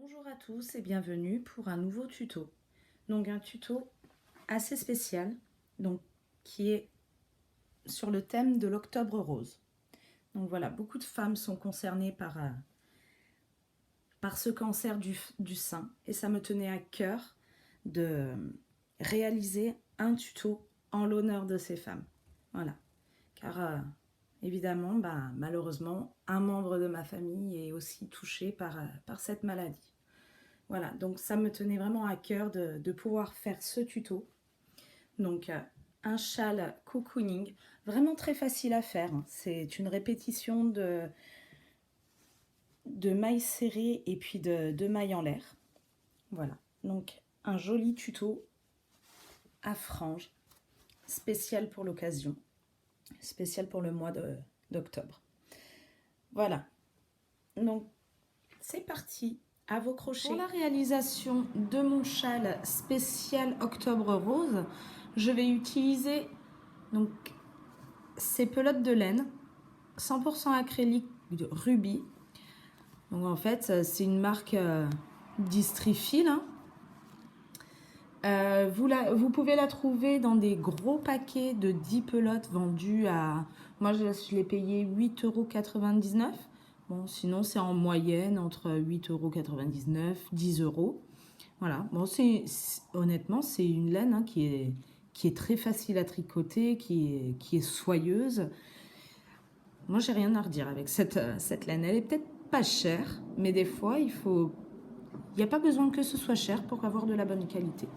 Bonjour à tous et bienvenue pour un nouveau tuto. Donc un tuto assez spécial qui est sur le thème de l'octobre rose. Donc voilà, beaucoup de femmes sont concernées par ce cancer du sein et ça me tenait à cœur de réaliser un tuto en l'honneur de ces femmes. Voilà, car évidemment, malheureusement, un membre de ma famille est aussi touché par cette maladie. Voilà, donc ça me tenait vraiment à cœur de pouvoir faire ce tuto. Donc un châle cocooning, vraiment très facile à faire. C'est une répétition de mailles serrées et puis de mailles en l'air. Voilà, donc un joli tuto à franges, spécial pour l'occasion, spécial pour le mois d'octobre. Voilà, donc c'est parti. À vos crochets. Pour la réalisation de mon châle spécial octobre rose, je vais utiliser donc ces pelotes de laine 100% acrylique de Ruby. Donc en fait, c'est une marque d'Istrifil. Vous pouvez la trouver dans des gros paquets de 10 pelotes vendus à... Moi, je l'ai payé 8,99 €. Bon, sinon, c'est en moyenne entre 8,99 €, 10 €. Voilà. Bon, honnêtement, c'est une laine qui est très facile à tricoter, qui est soyeuse. Moi, j'ai rien à redire avec cette laine. Elle est peut-être pas chère, mais des fois, il n'y a pas besoin que ce soit cher pour avoir de la bonne qualité.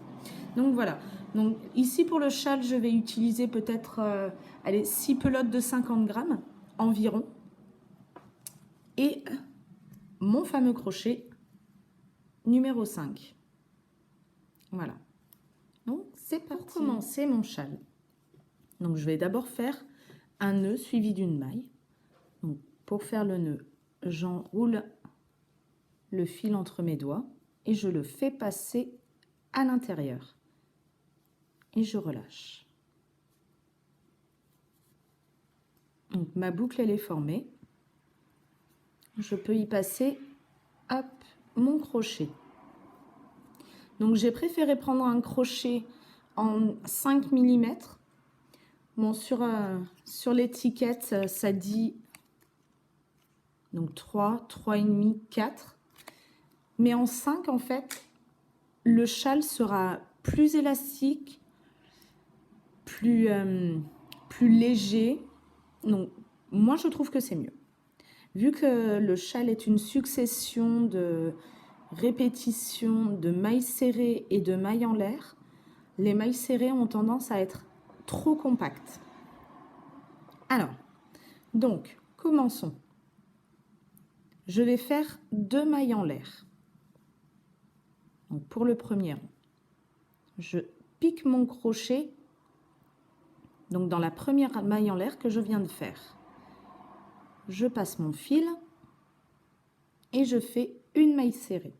Donc voilà. Donc ici, pour le châle, je vais utiliser peut-être 6 pelotes de 50 grammes environ. Et mon fameux crochet numéro 5. Voilà. Donc c'est parti. Pour commencer mon châle, donc je vais d'abord faire un nœud suivi d'une maille. Donc pour faire le nœud, j'enroule le fil entre mes doigts et je le fais passer à l'intérieur. Et je relâche. Donc ma boucle elle est formée. Je peux y passer, hop, mon crochet. Donc j'ai préféré prendre un crochet en 5 mm. Bon, sur l'étiquette, ça dit donc 3, 3,5, 4. Mais en 5, en fait, le châle sera plus élastique, plus léger. Donc moi, je trouve que c'est mieux. Vu que le châle est une succession de répétitions de mailles serrées et de mailles en l'air, les mailles serrées ont tendance à être trop compactes. Alors, donc, commençons. Je vais faire 2 mailles en l'air. Donc, pour le premier rang, je pique mon crochet donc dans la première maille en l'air que je viens de faire. Je passe mon fil et je fais une maille serrée.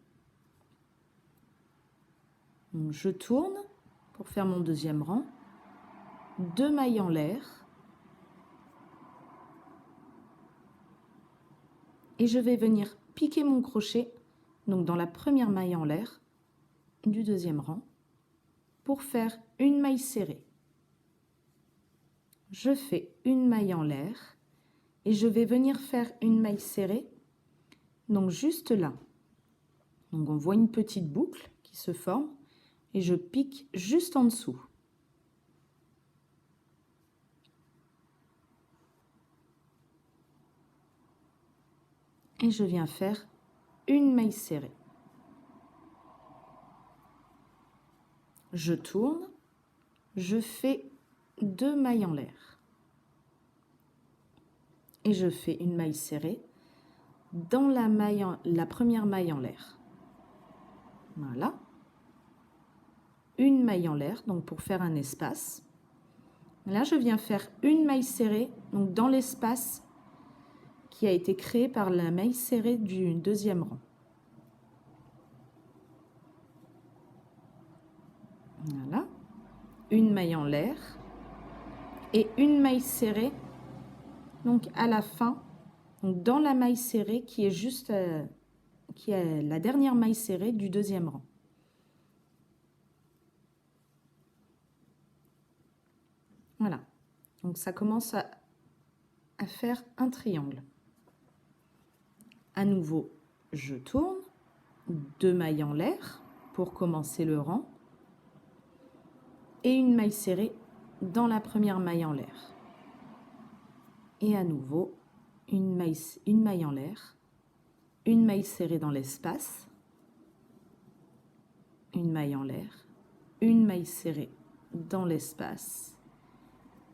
Donc, je tourne pour faire mon deuxième rang, 2 mailles en l'air et je vais venir piquer mon crochet donc dans la première maille en l'air du deuxième rang pour faire une maille serrée. Je fais une maille en l'air et je vais venir faire une maille serrée donc juste là. Donc on voit une petite boucle qui se forme et je pique juste en dessous. Et je viens faire une maille serrée. Je tourne, je fais 2 mailles en l'air. Et je fais une maille serrée dans la première maille en l'air. Voilà. Une maille en l'air, donc pour faire un espace. Là, je viens faire une maille serrée, donc dans l'espace qui a été créé par la maille serrée du deuxième rang. Voilà. Une maille en l'air et une maille serrée, donc à la fin, donc dans la maille serrée qui est juste qui est la dernière maille serrée du deuxième rang. Voilà, donc ça commence à faire un triangle. À nouveau, je tourne, 2 mailles en l'air pour commencer le rang et une maille serrée dans la première maille en l'air. Et à nouveau, une maille en l'air, une maille serrée dans l'espace, une maille en l'air, une maille serrée dans l'espace,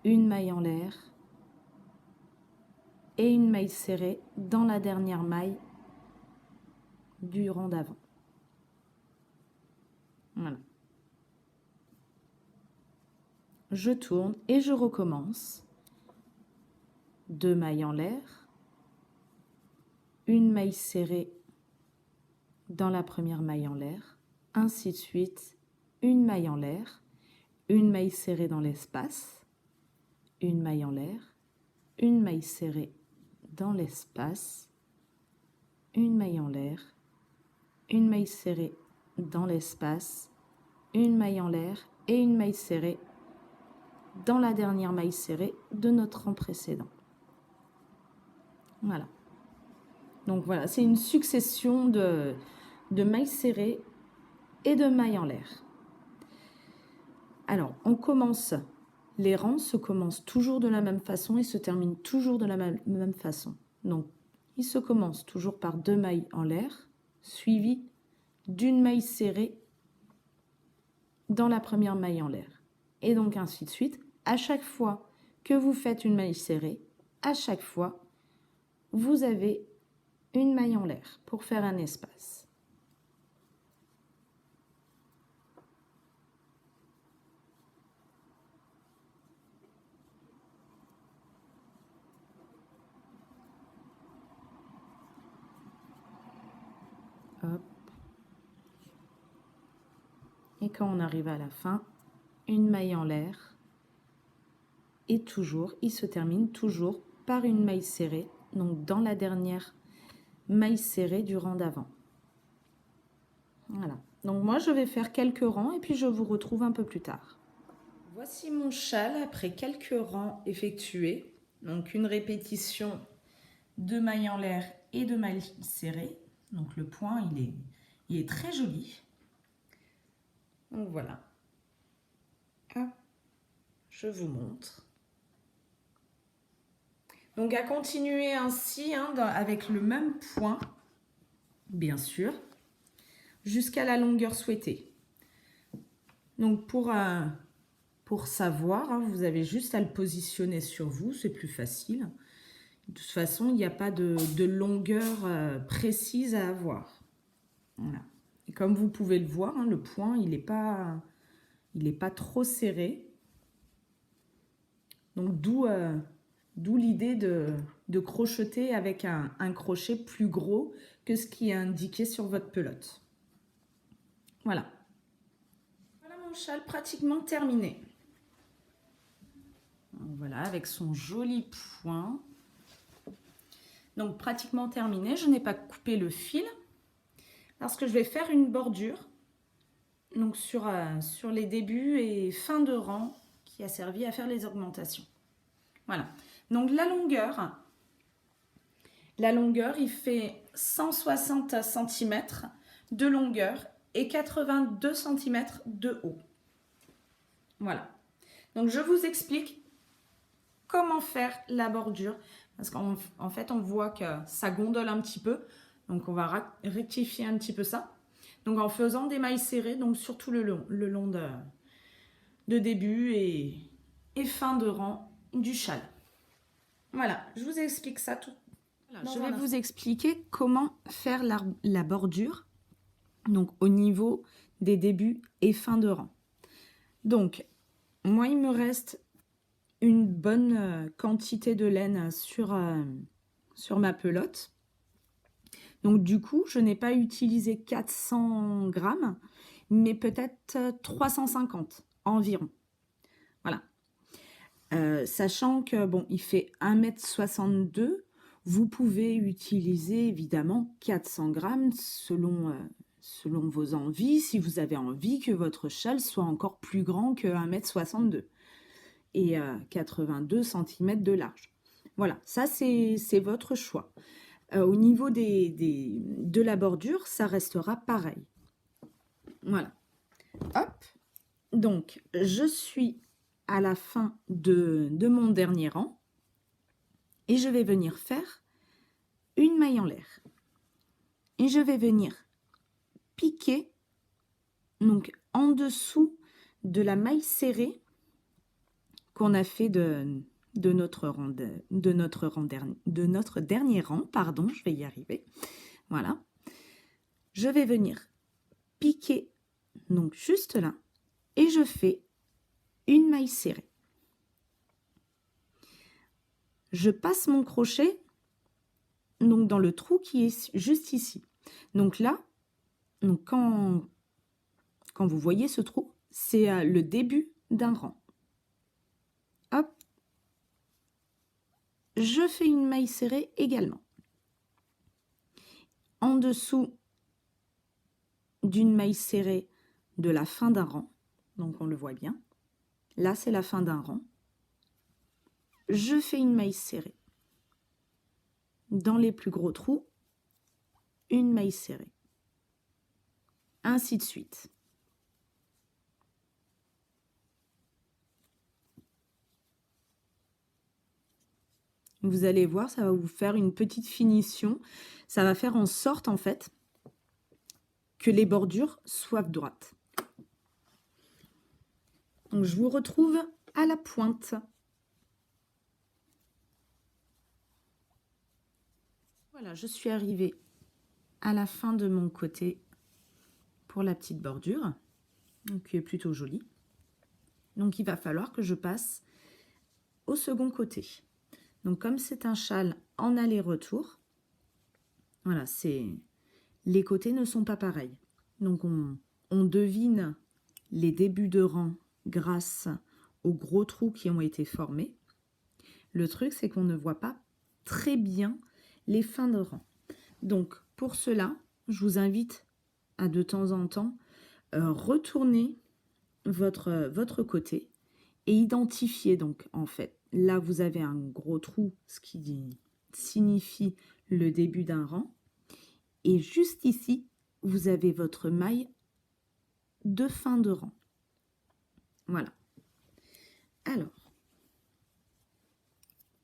une maille en l'air et une maille serrée dans la dernière maille du rang d'avant. Voilà. Je tourne et je recommence. 2 mailles en l'air, une maille serrée dans la première maille en l'air, ainsi de suite, une maille en l'air, une maille serrée dans l'espace, une maille en l'air, une maille serrée dans l'espace, une maille en l'air, une maille serrée dans l'espace, une maille en l'air et une maille serrée dans la dernière maille serrée de notre rang précédent. Voilà. Donc voilà, c'est une succession de mailles serrées et de mailles en l'air. Alors, les rangs se commencent toujours de la même façon et se terminent toujours de la même façon. Donc, ils se commencent toujours par 2 mailles en l'air, suivies d'une maille serrée dans la première maille en l'air. Et donc, ainsi de suite. À chaque fois que vous faites une maille serrée, à chaque fois, vous avez une maille en l'air pour faire un espace. Hop. Et quand on arrive à la fin, une maille en l'air. Et toujours, il se termine toujours par une maille serrée, donc dans la dernière maille serrée du rang d'avant. Voilà. Donc moi, je vais faire quelques rangs et puis je vous retrouve un peu plus tard. Voici mon châle après quelques rangs effectués. Donc une répétition de mailles en l'air et de mailles serrées. Donc le point, il est très joli. Donc voilà. Hop, je vous montre. Donc à continuer ainsi, avec le même point, bien sûr, jusqu'à la longueur souhaitée. Donc pour savoir, vous avez juste à le positionner sur vous, c'est plus facile. De toute façon, il n'y a pas de longueur précise à avoir. Voilà. Et comme vous pouvez le voir, le point, il n'est pas trop serré. Donc d'où l'idée de crocheter avec un crochet plus gros que ce qui est indiqué sur votre pelote. Voilà. Voilà mon châle pratiquement terminé. Voilà, avec son joli point. Donc pratiquement terminé. Je n'ai pas coupé le fil parce que je vais faire une bordure donc sur les débuts et fin de rang qui a servi à faire les augmentations. Voilà. Donc la longueur, il fait 160 cm de longueur et 82 cm de haut. Voilà. Donc je vous explique comment faire la bordure. Parce qu'en fait, on voit que ça gondole un petit peu. Donc, on va rectifier un petit peu ça. Donc, en faisant des mailles serrées, donc surtout le long de début et fin de rang du châle. Voilà, je vous explique ça tout. Voilà, je vais vous expliquer comment faire la bordure. Donc, au niveau des débuts et fin de rang. Donc, moi, il me reste une bonne quantité de laine sur ma pelote. Donc du coup, je n'ai pas utilisé 400 grammes, mais peut-être 350 environ. Voilà. Sachant que bon, il fait 1,62 m Vous pouvez utiliser évidemment 400 grammes selon, selon vos envies, si vous avez envie que votre châle soit encore plus grand que 1,62 m et 82 cm de large. Voilà, ça c'est votre choix. Au niveau de la bordure, ça restera pareil. Voilà. Hop. Donc, je suis à la fin de mon dernier rang et je vais venir faire une maille en l'air. Et je vais venir piquer donc en dessous de la maille serrée qu'on a fait de notre dernier rang, pardon, je vais y arriver. Voilà. Je vais venir piquer donc juste là et je fais une maille serrée. Je passe mon crochet donc dans le trou qui est juste ici. Donc là, donc quand vous voyez ce trou, c'est le début d'un rang. Hop, je fais une maille serrée également. En dessous d'une maille serrée de la fin d'un rang, donc on le voit bien. Là, c'est la fin d'un rang. Je fais une maille serrée. Dans les plus gros trous, une maille serrée. Ainsi de suite. Vous allez voir, ça va vous faire une petite finition. Ça va faire en sorte, en fait, que les bordures soient droites. Donc, je vous retrouve à la pointe. Voilà, je suis arrivée à la fin de mon côté pour la petite bordure, donc qui est plutôt jolie. Donc, il va falloir que je passe au second côté. Donc, comme c'est un châle en aller-retour, voilà, les côtés ne sont pas pareils. Donc, on devine les débuts de rang grâce aux gros trous qui ont été formés. Le truc, c'est qu'on ne voit pas très bien les fins de rang. Donc, pour cela, je vous invite à de temps en temps retourner votre côté et identifier donc en fait. Là, vous avez un gros trou, ce qui signifie le début d'un rang. Et juste ici, vous avez votre maille de fin de rang. Voilà. Alors,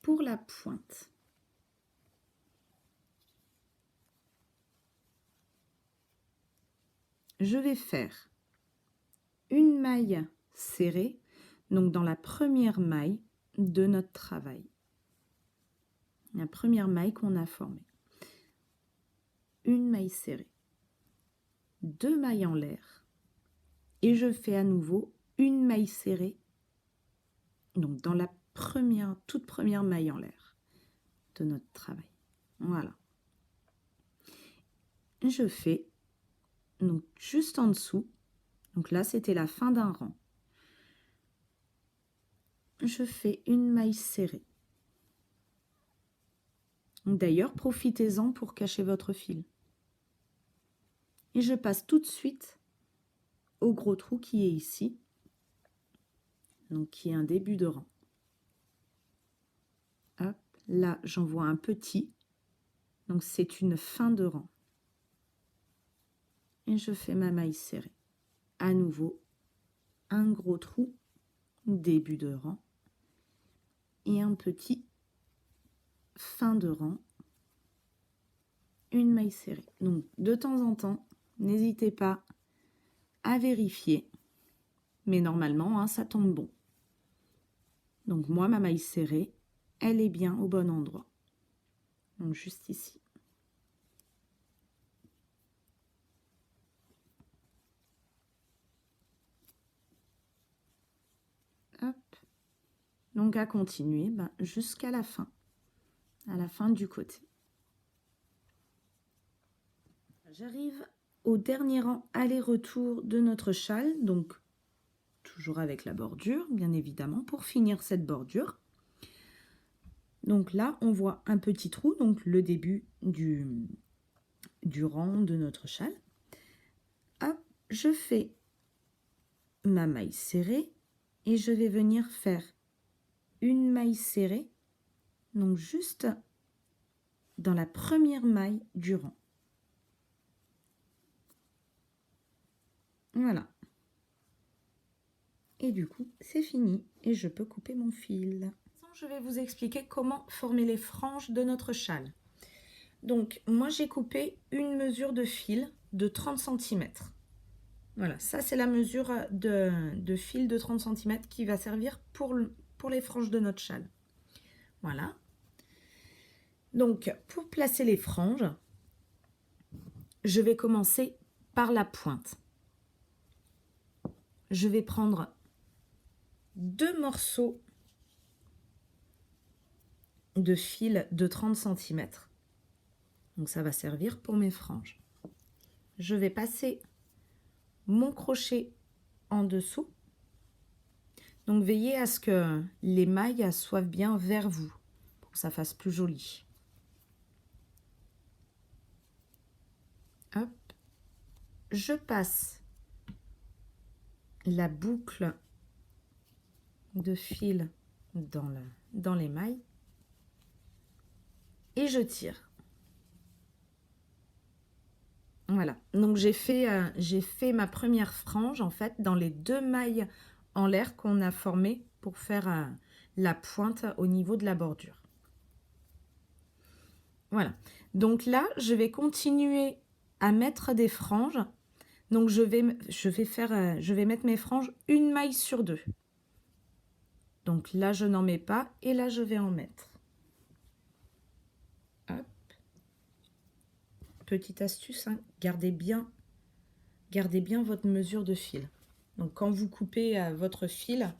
pour la pointe, je vais faire une maille serrée, donc dans la première maille de notre travail. La première maille qu'on a formée. Une maille serrée. 2 mailles en l'air. Et je fais à nouveau une maille serrée, donc dans la toute première maille en l'air de notre travail. Voilà. Je fais donc juste en dessous, donc là c'était la fin d'un rang. Je fais une maille serrée. D'ailleurs, profitez-en pour cacher votre fil. Et je passe tout de suite au gros trou qui est ici, donc qui est un début de rang. Hop, là j'en vois un petit, donc c'est une fin de rang. Et je fais ma maille serrée. À nouveau, un gros trou, début de rang, et un petit fin de rang, une maille serrée. Donc de temps en temps, n'hésitez pas à vérifier, mais normalement hein, ça tombe bon. Donc moi ma maille serrée, elle est bien au bon endroit. Donc juste ici. Hop. Donc à continuer jusqu'à la fin du côté. J'arrive au dernier rang aller-retour de notre châle, donc toujours avec la bordure, bien évidemment, pour finir cette bordure. Donc là, on voit un petit trou, donc le début du rang de notre châle. Hop, je fais ma maille serrée et je vais venir faire une maille serrée, donc juste dans la première maille du rang. Voilà. Et du coup, c'est fini et je peux couper mon fil. Je vais vous expliquer comment former les franges de notre châle. Donc, moi, j'ai coupé une mesure de fil de 30 cm. Voilà, ça, c'est la mesure de fil de 30 cm qui va servir pour les franges de notre châle. Voilà. Donc, pour placer les franges, je vais commencer par la pointe. Je vais prendre 2 morceaux de fil de 30 cm. Donc ça va servir pour mes franges. Je vais passer mon crochet en dessous. Donc veillez à ce que les mailles soient bien vers vous pour que ça fasse plus joli. Hop. Je passe la boucle de fil dans les mailles et je tire. Voilà, donc j'ai fait ma première frange en fait dans les 2 mailles en l'air qu'on a formées pour faire la pointe au niveau de la bordure. Voilà, donc là je vais continuer à mettre des franges. Donc je vais mettre mes franges une maille sur 2. Donc là je n'en mets pas et là je vais en mettre. Hop. Petite astuce, hein, gardez bien votre mesure de fil. Donc quand vous coupez votre fil,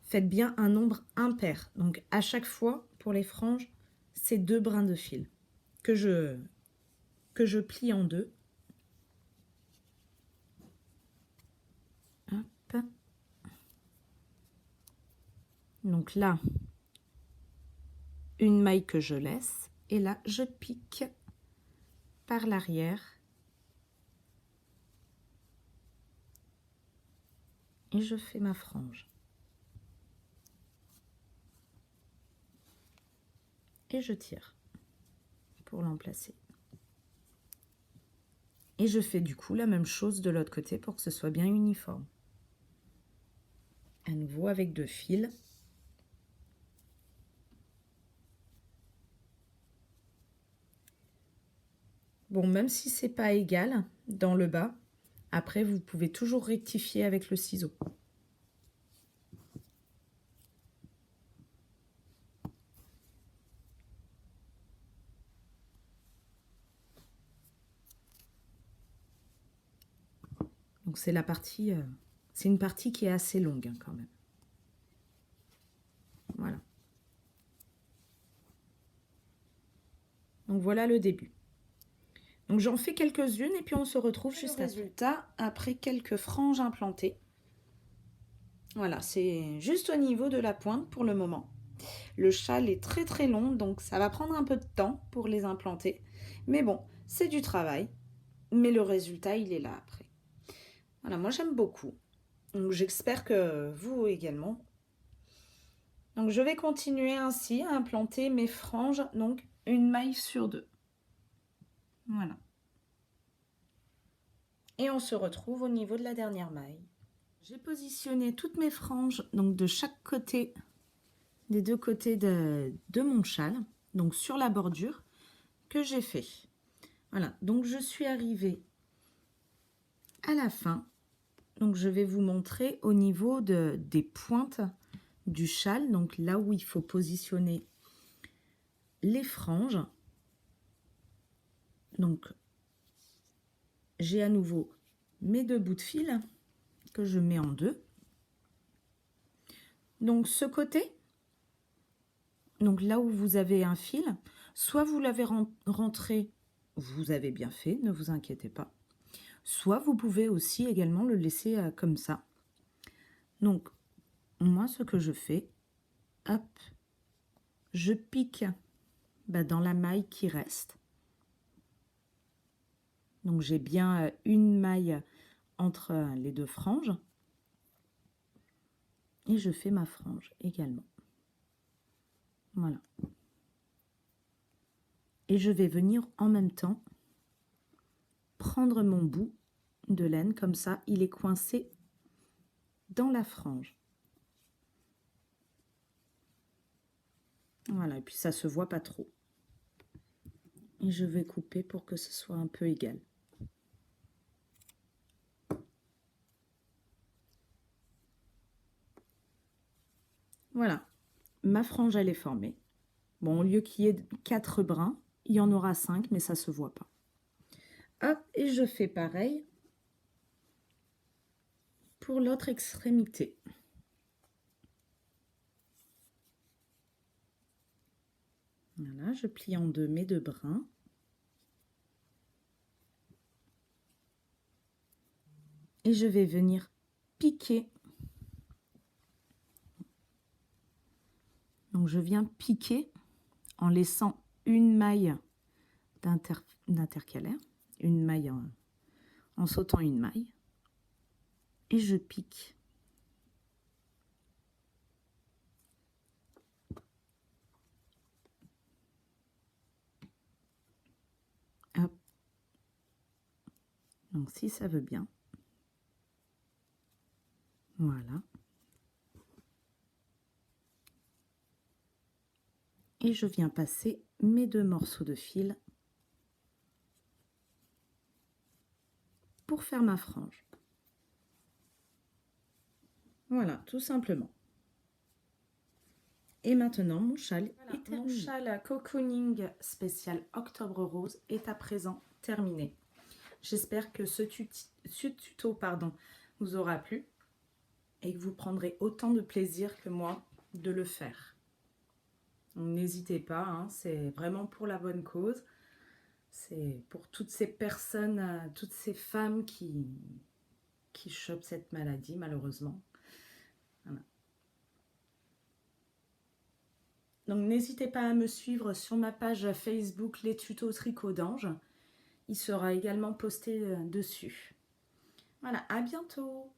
faites bien un nombre impair. Donc à chaque fois pour les franges, c'est 2 brins de fil que je plie en 2. Hop. Donc là, une maille que je laisse et là je pique par l'arrière et je fais ma frange. Et je tire pour l'emplacer. Et je fais du coup la même chose de l'autre côté pour que ce soit bien uniforme. À nouveau avec 2 fils. Bon, même si c'est pas égal dans le bas, après vous pouvez toujours rectifier avec le ciseau. Donc c'est c'est une partie qui est assez longue hein, quand même. Voilà. Donc voilà le début. Donc j'en fais quelques-unes et puis on se retrouve juste à résultat après quelques franges implantées. Voilà, c'est juste au niveau de la pointe pour le moment. Le châle est très très long, donc ça va prendre un peu de temps pour les implanter. Mais bon, c'est du travail, mais le résultat, il est là après. Voilà, moi j'aime beaucoup. Donc j'espère que vous également. Donc je vais continuer ainsi à implanter mes franges, donc une maille sur 2. Voilà. Et on se retrouve au niveau de la dernière maille. J'ai positionné toutes mes franges, donc de chaque côté, des 2 côtés de mon châle, donc sur la bordure que j'ai fait. Voilà, donc je suis arrivée à la fin. Donc je vais vous montrer au niveau des pointes du châle, donc là où il faut positionner les franges. Donc j'ai à nouveau mes 2 bouts de fil que je mets en 2. Donc ce côté, donc là où vous avez un fil, soit vous l'avez rentré, vous avez bien fait, ne vous inquiétez pas. Soit vous pouvez aussi également le laisser comme ça. Donc moi ce que je fais, hop, je pique dans la maille qui reste. Donc j'ai bien une maille entre les deux franges. Et je fais ma frange également. Voilà. Et je vais venir en même temps prendre mon bout de laine, comme ça il est coincé dans la frange. Voilà, et puis ça se voit pas trop. Et je vais couper pour que ce soit un peu égal. Voilà, ma frange elle est formée. Bon, au lieu qu'il y ait 4 brins, il y en aura 5, mais ça se voit pas. Hop, et je fais pareil pour l'autre extrémité. Voilà, je plie en deux mes 2 brins. Et je vais venir piquer. Donc je viens piquer en laissant une maille d'intercalaire, une maille en sautant une maille. Et je pique. Hop. Donc si ça veut bien. Voilà. Et je viens passer mes 2 morceaux de fil pour faire ma frange. Voilà, tout simplement. Et maintenant, mon châle est terminé. Mon châle cocooning spécial Octobre Rose est à présent terminé. J'espère que ce tuto vous aura plu et que vous prendrez autant de plaisir que moi de le faire. N'hésitez pas, hein, c'est vraiment pour la bonne cause. C'est pour toutes ces personnes, toutes ces femmes qui chopent cette maladie, malheureusement. Voilà. Donc n'hésitez pas à me suivre sur ma page Facebook Les Tutos Tricot d'Ange. Il sera également posté dessus. Voilà, à bientôt!